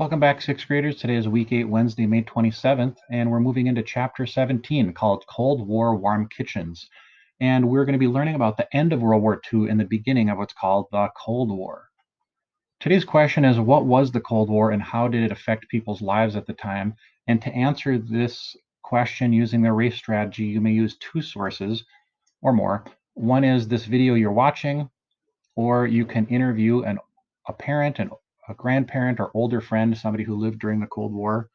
Welcome back, sixth graders. Today is week 8, Wednesday, May 27th, and we're moving into chapter 17 called Cold War Warm Kitchens. And we're going to be learning about the end of World War II and the beginning of what's called the Cold War. Today's question is, what was the Cold War and how did it affect people's lives at the time? And to answer this question using the race strategy, you may use two sources or more. One is this video you're watching, or you can interview a parent, a grandparent, or older friend, somebody who lived during the Cold War.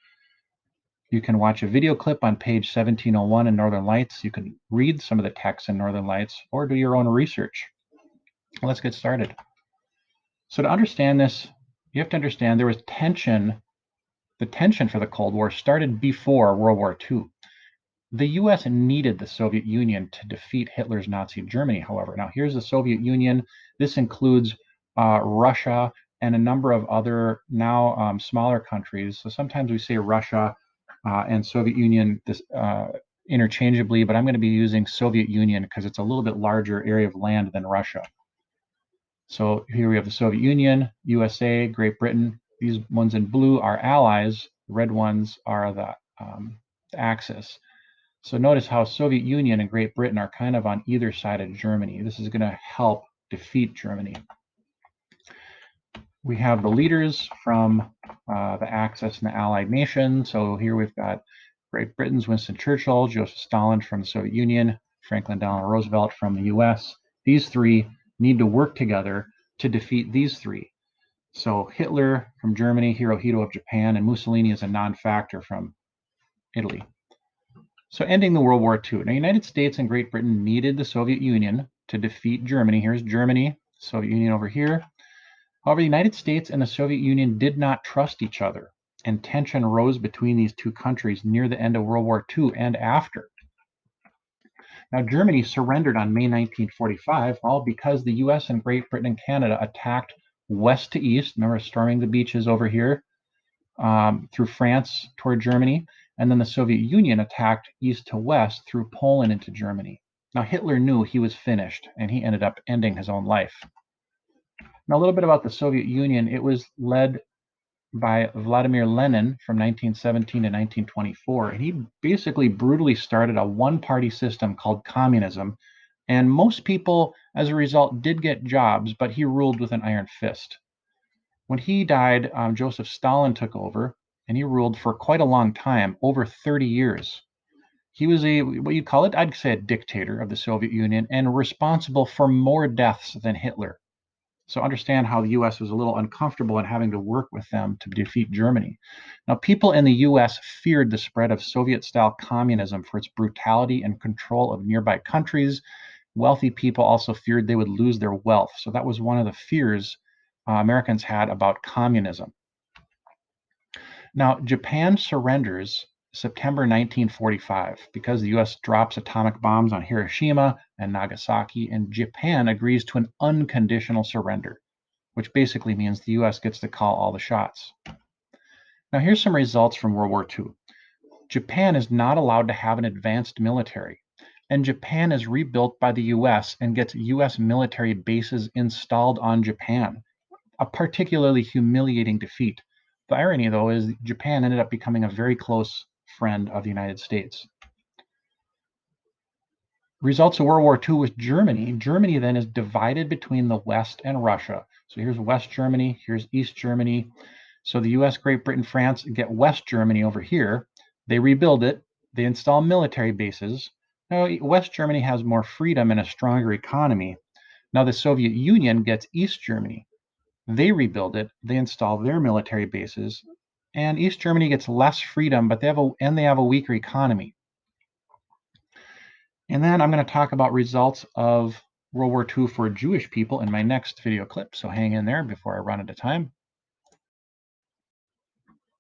You can watch a video clip on page 1701 in Northern Lights. You can read some of the text in Northern Lights or do your own research. Let's get started. So to understand this, you have to understand there was tension. The tension for the Cold War started before World War II. The US needed the Soviet Union to defeat Hitler's Nazi Germany, however. Now here's the Soviet Union. This includes Russia and a number of other now smaller countries. So sometimes we say Russia and Soviet Union interchangeably, but I'm going to be using Soviet Union because it's a little bit larger area of land than Russia. So here we have the Soviet Union, USA, Great Britain. These ones in blue are allies. The red ones are the Axis. So notice how Soviet Union and Great Britain are kind of on either side of Germany. This is going to help defeat Germany. We have the leaders from the Axis and the Allied nations. So here we've got Great Britain's Winston Churchill, Joseph Stalin from the Soviet Union, Franklin Delano Roosevelt from the US. These three need to work together to defeat these three. So Hitler from Germany, Hirohito of Japan, and Mussolini is a non-factor from Italy. So ending the World War II. Now, the United States and Great Britain needed the Soviet Union to defeat Germany. Here's Germany, Soviet Union over here. However, the United States and the Soviet Union did not trust each other, and tension rose between these two countries near the end of World War II and after. Now, Germany surrendered on May 1945, all because the US and Great Britain and Canada attacked west to east. Remember, storming the beaches over here through France toward Germany. And then the Soviet Union attacked east to west through Poland into Germany. Now, Hitler knew he was finished, and he ended up ending his own life. Now, a little bit about the Soviet Union. It was led by Vladimir Lenin from 1917 to 1924, and he basically brutally started a one-party system called communism. And most people, as a result, did get jobs, but he ruled with an iron fist. When he died, Joseph Stalin took over, and he ruled for quite a long time, over 30 years. He was what you'd call it, I'd say a dictator of the Soviet Union, and responsible for more deaths than Hitler. So understand how the US was a little uncomfortable in having to work with them to defeat Germany. Now, people in the US feared the spread of Soviet-style communism for its brutality and control of nearby countries. Wealthy people also feared they would lose their wealth. So that was one of the fears Americans had about communism. Now, Japan surrenders September 1945 because the US drops atomic bombs on Hiroshima and Nagasaki, and Japan agrees to an unconditional surrender, which basically means the US gets to call all the shots. Now, here's some results from World War II. Japan is not allowed to have an advanced military, and Japan is rebuilt by the US and gets US military bases installed on Japan, a particularly humiliating defeat. The irony, though, is Japan ended up becoming a very close friend of the United States. Results of World War II with Germany. Germany then is divided between the West and Russia. So here's West Germany, here's East Germany. So the US, Great Britain, France get West Germany over here. They rebuild it. They install military bases. Now, West Germany has more freedom and a stronger economy. Now, the Soviet Union gets East Germany. They rebuild it. They install their military bases. And East Germany gets less freedom, but they have a weaker economy. And then I'm going to talk about results of World War II for Jewish people in my next video clip. So hang in there before I run out of time.